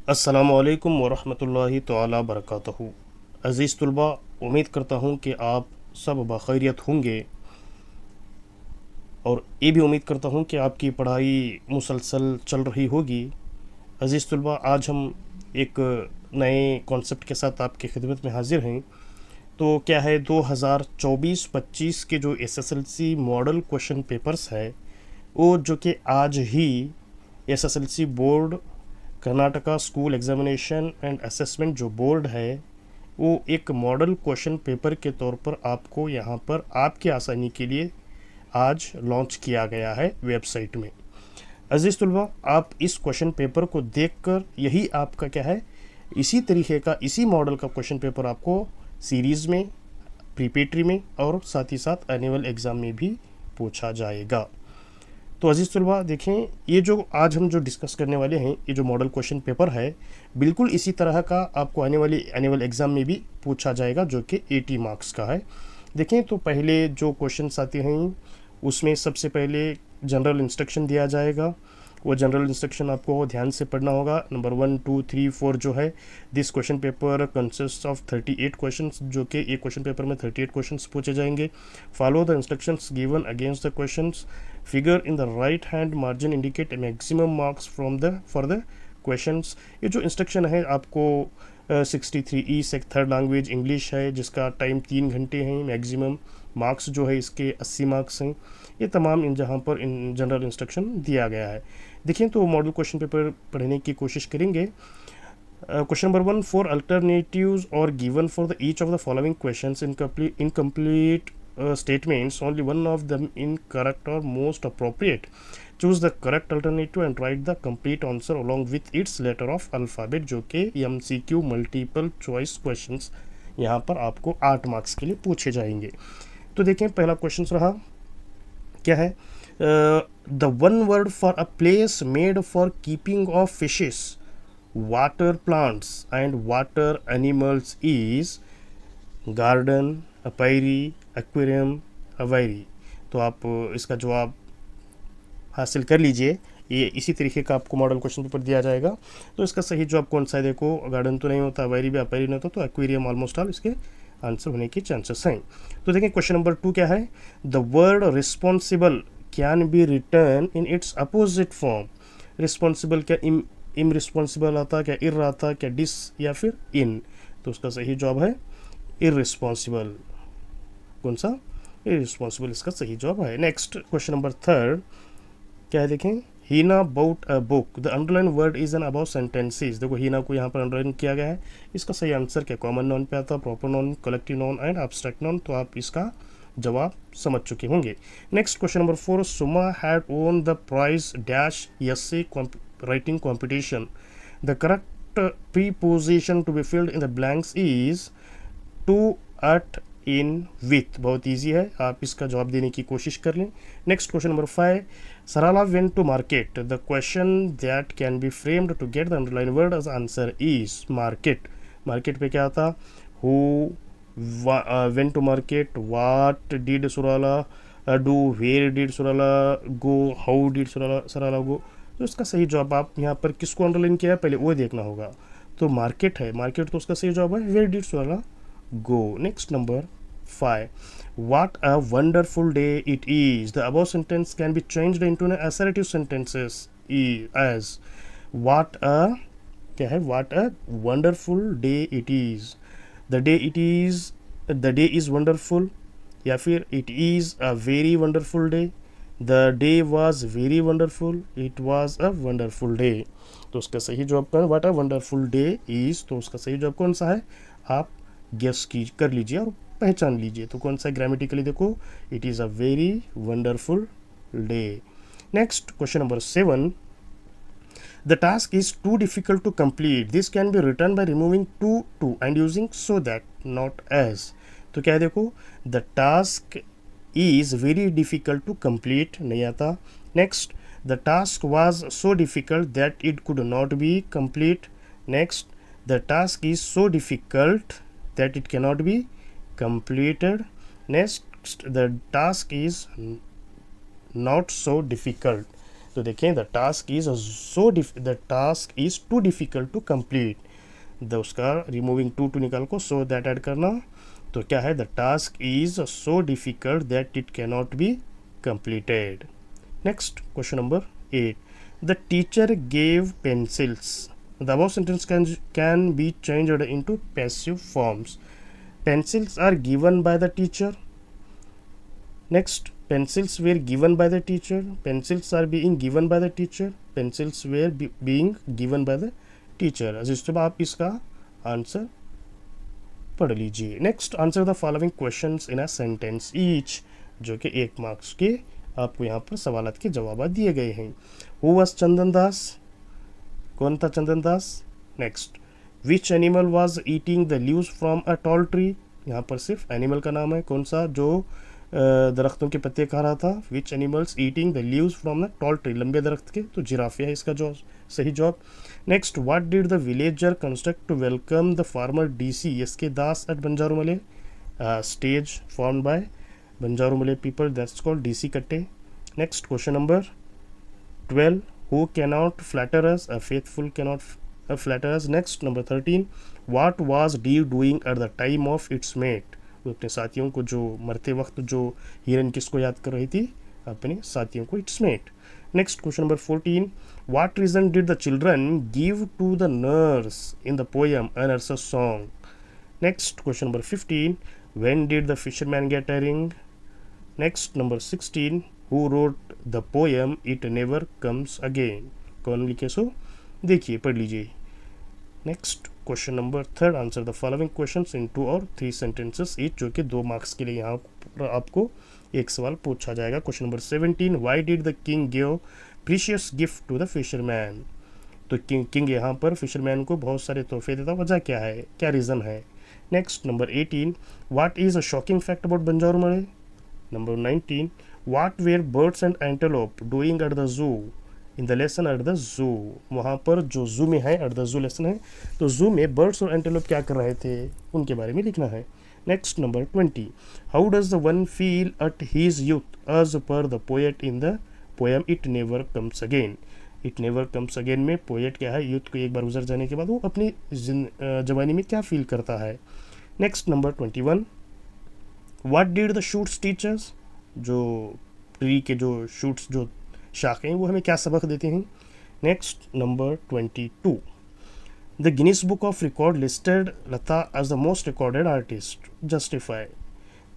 अस्सलामुअलैकुम वरहमतुल्लाहि तआला बरकातहू। अज़ीज़ तुलबा, उम्मीद करता हूँ कि आप सब बखैरियत होंगे और ये भी उम्मीद करता हूँ कि आपकी पढ़ाई मुसलसल चल रही होगी। अज़ीज़ तुलबा, आज हम एक नए कॉन्सेप्ट के साथ आपकी खिदमत में हाजिर हैं। तो क्या है, 2024-25 के जो एसएसएलसी मॉडल क्वेश्चन पेपर्स है, वो जो कि आज ही SSLC board, Karnataka school examination and assessment जो बोर्ड है, वो एक मॉडल क्वेश्चन पेपर के तौर पर आपको यहाँ पर आपकी आसानी के लिए आज लॉन्च किया गया है वेबसाइट में। अजीज़ तुलबा, आप इस क्वेश्चन पेपर को देखकर यही आपका क्या है, इसी तरीके का, इसी मॉडल का क्वेश्चन पेपर आपको सीरीज़ में, प्रीपेटरी में और साथ ही साथ एनुअल एग्ज़ाम में भी पूछा जाएगा। तो अजीज़ तलबा देखें, ये जो आज हम जो डिस्कस करने वाले हैं, ये जो मॉडल क्वेश्चन पेपर है, बिल्कुल इसी तरह का आपको आने वाली एनुअल एग्ज़ाम में भी पूछा जाएगा, जो कि 80 मार्क्स का है। देखें तो पहले जो क्वेश्चंस आते हैं उसमें सबसे पहले जनरल इंस्ट्रक्शन दिया जाएगा। वो जनरल इंस्ट्रक्शन आपको ध्यान से पढ़ना होगा। नंबर 1, 2, 3, 4 जो है, this question paper consist of 38 questions, जो कि एक क्वेश्चन पेपर में 38 क्वेश्चंस पूछे जाएंगे। Follow the instructions given against the questions. Figure in the right hand margin indicate maximum marks from the for the questions. ये जो इंस्ट्रक्शन है आपको 63E से थर्ड लैंग्वेज इंग्लिश है, जिसका टाइम 3 घंटे हैं। मैक्सिमम मार्क्स जो है इसके 80 मार्क्स हैं। ये तमाम इन जहाँ पर इन जनरल इंस्ट्रक्शन दिया गया है। देखिए तो मॉडल क्वेश्चन पेपर पढ़ने की कोशिश करेंगे। Question number 1, 4 alternatives or given for the each of the following questions incomplete statements, only one of them incorrect or most appropriate. Choose the correct alternative and write the complete answer along with its letter of alphabet, जो कि MCQ multiple choice questions यहाँ पर आपको 8 marks के लिए पूछे जाएंगे। तो देखें, पहला क्वेश्चन रहा, क्या है, the one word for a place made for keeping of fishes, water plants and water animals is garden, apiary, aquarium, aviary. तो आप इसका जवाब हासिल कर लीजिए। ये इसी तरीके का आपको मॉडल क्वेश्चन पेपर दिया जाएगा। तो इसका सही जवाब कौन सा है? देखो, गार्डन तो नहीं होता, अवायरी भी, अपायरी नहीं होता, तो एक्वेरियम ऑलमोस्ट ऑल इसके आंसर होने के चांसेस हैं। तो देखें क्वेश्चन नंबर 2 क्या है, the word responsible can be return in its opposite form. Responsible क्या इम रिस्पॉन्सिबल आता, क्या इर आता, क्या डिस या फिर इन? तो उसका सही जवाब है इररिस्पॉन्सिबल। कौन सा? इररिस्पॉन्सिबल इसका सही जवाब है। नेक्स्ट क्वेश्चन नंबर 3 क्या है, देखें, Heena about a book, the underline word is an about sentences. देखो, हीना को यहाँ पर अंडरलाइन किया गया है। इसका सही आंसर क्या? कॉमन नॉन पे आता, proper noun, collective noun and abstract non. तो आप इसका जवाब समझ चुके होंगे। Next question number 4, Suma had won the prize dash essay writing competition. The correct preposition to be filled in the blanks is to, at, in, with. बहुत easy है, आप इसका जवाब देने की कोशिश कर लें। Next question number 5, Sarala went to market. The question that can be framed to get the underlined word as answer is market. Market पे क्या आता? Who went to market? What did Sarala do? Where did Sarala go? How did Sarala go? तो इसका सही जवाब, आप यहाँ पर किसको अंडरलाइन किया है पहले वो देखना होगा। तो मार्केट है, मार्केट तो उसका सही जवाब है। Where did Sarala go? Next number 5, what a wonderful day it is. The above sentence can be changed into an assertive sentences as what a, क्या है, what a wonderful day it is. The day it is, the day is wonderful, या फिर it is a very wonderful day. The day was very wonderful. It was a wonderful day. तो उसका सही जवाब कौन? what a wonderful day is। तो उसका सही जवाब कौन सा है? आप गेस कर लीजिए और पहचान लीजिए। तो कौन सा ग्रामेटिकली देखो, it is a very wonderful day. Next question number 7, the task is too difficult to complete, this can be rewritten by removing too and using so that, not as. तो क्या है, देखो, the task is very difficult to complete नहीं आता। Next, the task was so difficult that it could not be complete. Next, the task is so difficult that it cannot be completed. Next, the task is not so difficult. तो देखें the task is too difficult to complete, the उसका removing too निकाल को so that add करना, तो क्या है the task is so difficult that it cannot be completed. Next question number 8, the teacher gave pencils, the above sentence can be changed into passive forms. Pencils are given by the teacher. Next, pencils were given by the teacher. Pencils are being given by the teacher. Pencils were being given by the teacher. अजीज तो आप इसका answer पढ़ लीजिए। Next, answer the following questions in a sentence each, जो कि 1 marks के आपको यहाँ पर सवालात के जवाब दिए गए हैं। हु वाज चंदन दास, कौन था Chandan Das. Next, which animal was eating the leaves from a tall tree, यहाँ पर सिर्फ एनिमल का नाम है, कौन सा जो दरख्तों के पत्ते खा रहा था। Which animals eating the leaves from the tall tree, लंबे दरख्त के, तो जिराफे है इसका जो सही जवाब। Next, what did the villager construct to welcome the farmer DC S K Das at Banjarumale, stage formed by Banjarumale people, that's called DC Katte. Next, question number 12, who cannot flatter us, a faithful cannot flatter us. Next, number 13, what was deer doing at the time of its mate, वो अपने साथियों को जो मरते वक्त जो हिरन किसको याद कर रही थी, अपने साथियों को, its mate. Next, question number 14, what reason did the children give to the nurse in the poem A Nurse's Song. Next, question number 15, when did the fisherman get a ring. Next, number 16, who wrote the poem It Never Comes Again, कौन लिखे सो देखिए पढ़ लीजिए। Next, question number 3, answer the following questions इन 2 और 3 sentences each, जो कि 2 marks के लिए यहाँ पर आपको एक सवाल पूछा जाएगा। Question number 17, why did the king give precious gift to the fisherman, तो किंग यहाँ पर फिशरमैन को बहुत सारे तोहफे देता, वजह क्या है, क्या रीज़न है। Next, number 18, what is a shocking fact about Banjarumale. Number 19, what were birds and antelope doing at the zoo in the lesson at the zoo, वहाँ पर जो zoo में है at the zoo lesson है, तो zoo में birds और antelope क्या कर रहे थे, उनके बारे में लिखना है। Next, number 20, how does the one feel at his youth as per the poet in the poem It Never Comes Again. It Never Comes Again में पोएट क्या है, यूथ को एक बार गुजर जाने के बाद वो अपनी जवानी में क्या फील करता है। Next, number 21, what did the shoots teach us, जो ट्री के जो शूट्स जो शाखें हैं वो हमें क्या सबक देते हैं। Next, number 22, the Guinness book of record listed Lata as the most recorded artist, justify,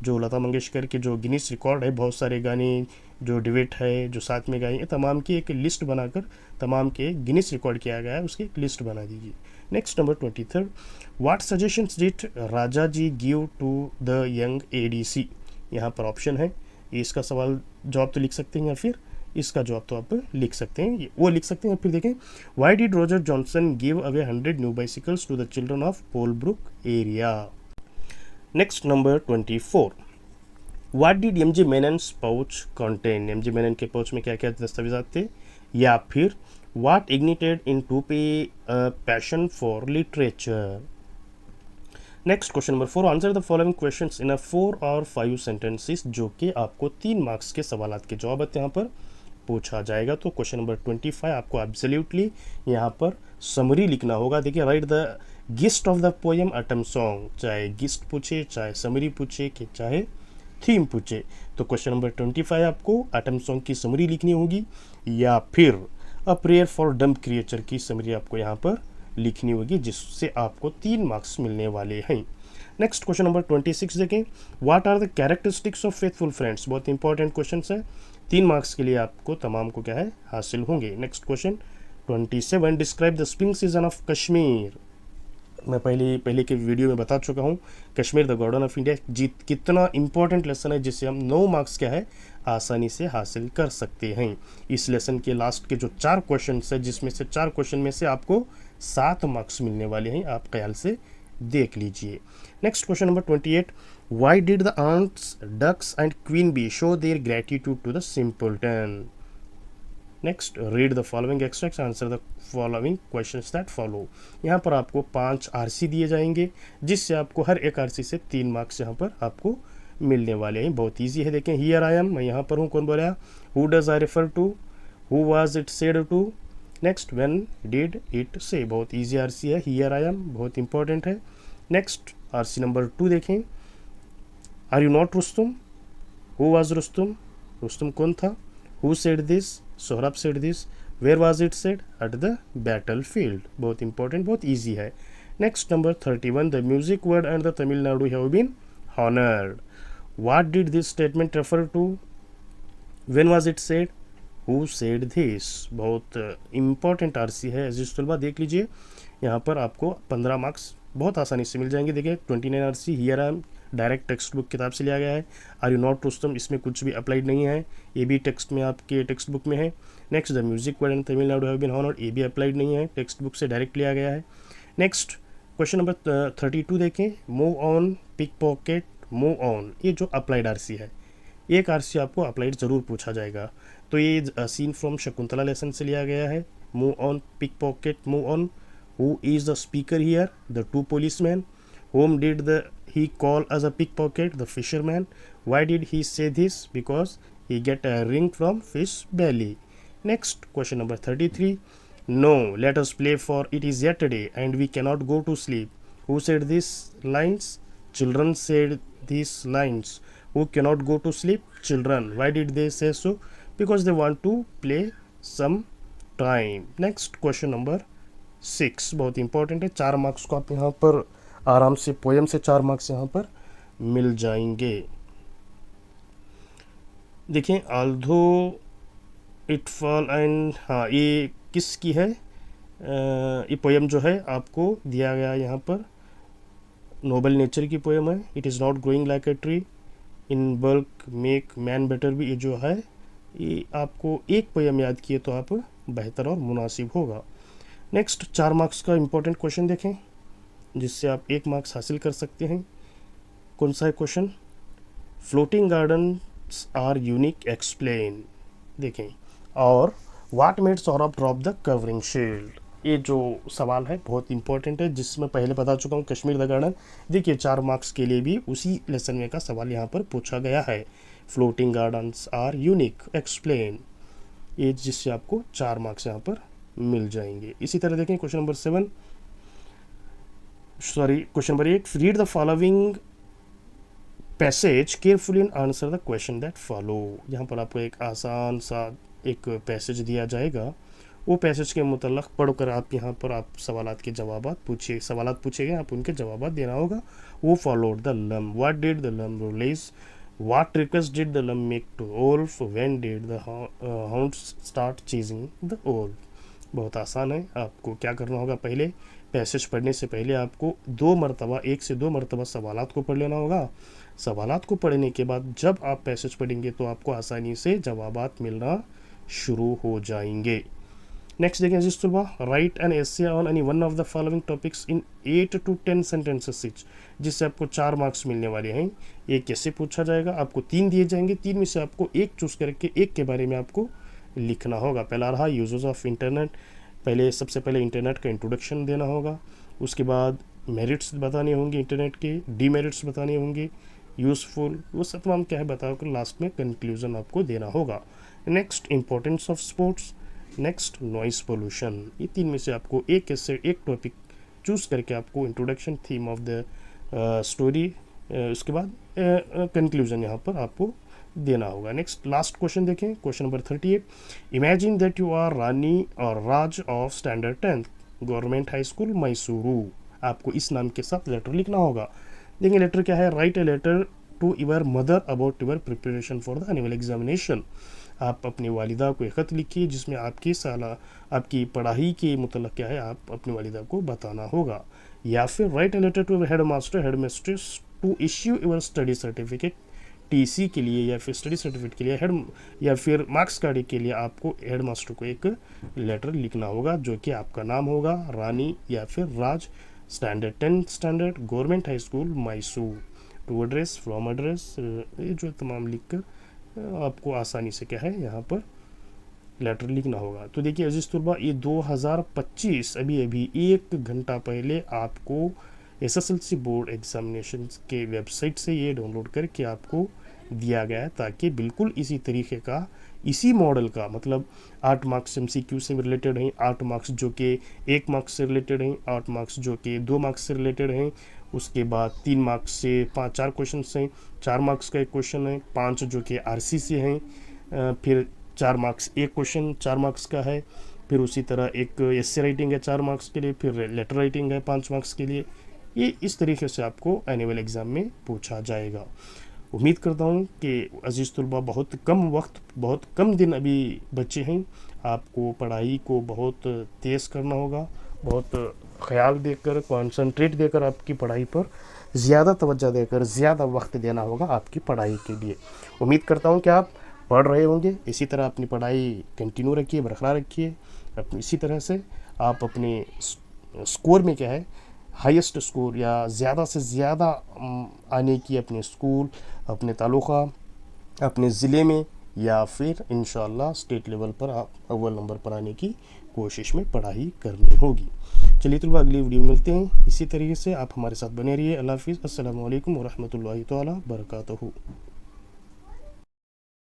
जो लता मंगेशकर के जो गिनीज रिकॉर्ड है, बहुत सारे गाने जो डिबेट है जो साथ में गाए, तमाम की एक लिस्ट बनाकर तमाम के गिनीज रिकॉर्ड किया गया है, उसकी एक लिस्ट बना दीजिए। Next, number 23, what suggestions did Raja ji give to the young ADC, यहाँ पर ऑप्शन है, इसका सवाल जवाब तो लिख सकते हैं या फिर इसका जवाब तो आप लिख सकते हैं, वो लिख सकते हैं। फिर देखें, why did Roger Johnson give away 100 new bicycles to the children of Polbrook area. Next, number 24, what did MG Menon's pouch contain, MG Menon के पाउच में क्या क्या दस्तावेजात थे, या फिर what ignited in to pay passion for literature. Next, question number 4, answer the following questions in a 4 और 5 sentences, जो कि आपको 3 मार्क्स के सवालात के जवाब यहाँ पर पूछा जाएगा। तो क्वेश्चन नंबर 25 आपको एब्सोल्युटली यहाँ पर समरी लिखना होगा। देखिए, right the gist of the poem autumn song, चाहे गिस्ट पूछे, चाहे समरी पूछे, कि चाहे थीम पूछे, तो क्वेश्चन नंबर 25 आपको अटम सॉन्ग की समरी लिखनी होगी, या फिर a prayer for dumb creature की समरी आपको यहाँ पर लिखनी होगी, जिससे आपको 3 मार्क्स मिलने वाले हैं। नेक्स्ट, क्वेश्चन नंबर 26 देखें, what are the characteristics of faithful friends, बहुत इंपॉर्टेंट क्वेश्चन है, 3 मार्क्स के लिए आपको तमाम को क्या है हासिल होंगे। Next, question 27, describe the spring season of Kashmir, मैं पहले के वीडियो में बता चुका हूँ, Kashmir the garden of India कितना इंपॉर्टेंट लेसन है, जिससे हम 9 मार्क्स क्या है आसानी से हासिल कर सकते हैं। इस लेसन के लास्ट के जो 4 क्वेश्चन है, जिसमें से 4 क्वेश्चन में से आपको 7 मार्क्स मिलने वाले हैं, आप ख्याल से देख लीजिए। Next, question number 28, why did the ants ducks and queen bee show their gratitude to the simpleton. Next, read the following extracts, answer the following questions that follow. यहाँ पर आपको 5 आरसी दिए जाएंगे, जिससे आपको हर एक आरसी से 3 मार्क्स यहाँ पर आपको मिलने वाले हैं। बहुत ईजी है, देखें, हियर आई एम, मैं यहाँ पर हूँ, कौन बोला, who does I refer to, who was it said to, next when did it say, बहुत ईजी आरसी है, हियर आई एम बहुत इंपॉर्टेंट है। नेक्स्ट आरसी नंबर 2 देखें, are you not Rustum, who was Rustum, Rustum कौन था, who said this, Sohrab said this, where was it said, at the battlefield, बहुत important, बहुत easy है। Next number 31, the music world and the Tamil Nadu have been honoured, what did this statement refer to, when was it said, who said this, बहुत important RC है। अजीज तलबा देख लीजिए, यहाँ पर आपको 15 मार्क्स बहुत आसानी से मिल जाएंगे। देखिए 29 RC, here I M direct text book किताब से लिया गया है। आर यू नॉट रुस्तम, इसमें कुछ भी अप्लाइड नहीं है, ये भी टेक्स्ट में आपके टेक्स्ट बुक में है। Next the music world and Tamil Nadu have been honoured, ये भी अप्लाइड नहीं है, टेक्स्ट बुक से डायरेक्ट लिया गया है। नेक्स्ट क्वेश्चन नंबर 32 देखें, move on, pick pocket, move on, ये जो अप्लाइड आरसी है, एक आरसी आपको अप्लाइड ज़रूर पूछा जाएगा। तो ये सीन फ्रॉम शकुंतला लेसन से लिया गया है। Move on, pick pocket, move on, who is the speaker here, the two policeman, whom did he call as a pickpocket, the fisherman, why did he say this, because he get a ring from fish belly. Next question number 33, no, let us play for it is yesterday and we cannot go to sleep, who said these lines, children said these lines, who cannot go to sleep, children, why did they say so, because they want to play some time. Next question number 6 बहुत important है, 4 marks को आप यहाँ पर आराम से poem से 4 marks यहाँ पर मिल जाएंगे। देखें, आल्धो इट फॉल एंड, हाँ ये किसकी है, ये पोएम जो है आपको दिया गया यहाँ पर नोबल नेचर की पोएम है। It is not growing like a tree, in bulk make man better भी, ये जो है ये आपको एक पोएम याद किए तो आप बेहतर और मुनासिब होगा। नेक्स्ट 4 मार्क्स का इंपॉर्टेंट क्वेश्चन देखें जिससे आप 1 मार्क्स हासिल कर सकते हैं। कौन सा है question, floating gardens are unique, explain. देखें, और what made Sohrab drop the covering shield, ये जो सवाल है बहुत इंपॉर्टेंट है, जिसमें पहले बता चुका हूँ कश्मीर द गार्डन। देखिए 4 मार्क्स के लिए भी उसी लेसन में का सवाल यहाँ पर पूछा गया है, floating gardens are unique, explain, ये जिससे आपको 4 मार्क्स यहाँ पर मिल जाएंगे। इसी तरह देखें question number 8, read the following passage carefully and answer the question that follow. यहाँ पर आपको एक आसान सा एक पैसेज दिया जाएगा, वो पैसेज के मुतल्लक पढ़कर आप यहाँ पर आप सवालात के जवाबात पूछिए, सवालात पूछे गए आप उनके जवाबात देना होगा। वो followed the lamb, what did the lamb release, what request did the lamb make to wolf, when did the hound start chasing the wolf. बहुत आसान है, आपको क्या करना होगा, पहले पैसेज पढ़ने से पहले आपको 1 से 2 मरतबा सवालात को पढ़ लेना होगा। सवालात को पढ़ने के बाद जब आप पैसेज पढ़ेंगे तो आपको आसानी से जवाबात मिलना शुरू हो जाएंगे। नेक्स्ट देखें अजीज तलबा, right an essay on any one of the following topics in 8 to 10 sentences etch, जिससे आपको 4 मार्क्स मिलने वाले हैं। ये कैसे पूछा जाएगा, आपको 3 दिए जाएंगे, 3 में से आपको एक चूज़ करके एक के बारे में आपको लिखना होगा। पहला रहा यूजेस ऑफ इंटरनेट, सबसे पहले इंटरनेट का इंट्रोडक्शन देना होगा, उसके बाद मेरिट्स बताने होंगे इंटरनेट के, डीमेरिट्स बताने होंगे, यूज़फुल, वो सब तमाम क्या है बताकर लास्ट में कंक्लूजन आपको देना होगा। Next importance of sports, next noise pollution, ये 3 में से आपको एक टॉपिक चूज़ करके आपको introduction, theme of the story, उसके बाद कंक्लूजन यहाँ पर आपको देना होगा। नेक्स्ट लास्ट क्वेश्चन देखें, question number 38, imagine that you are Rani और Raj of standard 10th government high school Mysuru, आपको इस नाम के साथ लेटर लिखना होगा। देखिए लेटर क्या है, write a letter to your mother about your preparation for the annual examination, आप अपनी वालिदा को एक ख़त लिखिए जिसमें आपकी पढ़ाई के मतलब क्या है आप अपनी वालिदा को बताना होगा। या फिर write a letter to headmaster headmistress to issue your study certificate, TC के लिए या फिर स्टडी सर्टिफिकेट के लिए या फिर मार्क्स कार्ड के लिए आपको हेड मास्टर को एक लेटर लिखना होगा जो कि आपका नाम होगा, रानी या फिर Raj, standard 10th standard government high school Mysore, to address, from address, ये जो तमाम लिख कर आपको आसानी से क्या है यहाँ पर लेटर लिखना होगा। तो देखिए अजीज तलबा, ये 2025 अभी 1 घंटा पहले आपको एसएसएलसी बोर्ड एग्जामिनेशन के वेबसाइट से ये डाउनलोड करके आपको दिया गया है, ताकि बिल्कुल इसी तरीके का इसी मॉडल का, मतलब 8 मार्क्स MCQ से रिलेटेड हैं, 8 मार्क्स जो कि 1 मार्क्स से रिलेटेड हैं, 8 मार्क्स जो कि 2 मार्क्स से रिलेटेड हैं, उसके बाद 3 मार्क्स से 4 क्वेश्चन हैं, 4 मार्क्स का एक क्वेश्चन है, 5 जो कि RC से हैं, फिर 4 मार्क्स एक क्वेश्चन 4 मार्क्स का है, फिर उसी तरह एक एस्से राइटिंग है 4 मार्क्स के लिए, फिर लेटर राइटिंग है 5 मार्क्स के लिए। ये इस तरीके से आपको एनुअल एग्ज़ाम में पूछा जाएगा। उम्मीद करता हूँ कि अजीज़ तलबा, बहुत कम वक्त, बहुत कम दिन अभी बचे हैं, आपको पढ़ाई को बहुत तेज़ करना होगा, बहुत ख्याल देकर, कॉन्संट्रेट देकर आपकी पढ़ाई पर ज़्यादा तवज्जो देकर ज़्यादा वक्त देना होगा आपकी पढ़ाई के लिए। उम्मीद करता हूँ कि आप पढ़ रहे होंगे। इसी तरह अपनी पढ़ाई कंटिन्यू रखिए, बरकरार रखिए। अपनी इसी तरह से आप अपने स्कोर में क्या है, हाईएस्ट स्कोर या ज़्यादा से ज़्यादा आने की अपने स्कूल, अपने तालुक़ा, अपने ज़िले में, या फिर इंशाअल्लाह स्टेट लेवल पर आप अव्वल नंबर पर आने की कोशिश में पढ़ाई करनी होगी। चलिए तलबा, अगली वीडियो में मिलते हैं। इसी तरीके से आप हमारे साथ बने रहिए। अल्लाह हाफ़िज़। अस्सलामु अलैकुम वरहमतुल्लाहि तआला बरकातहू।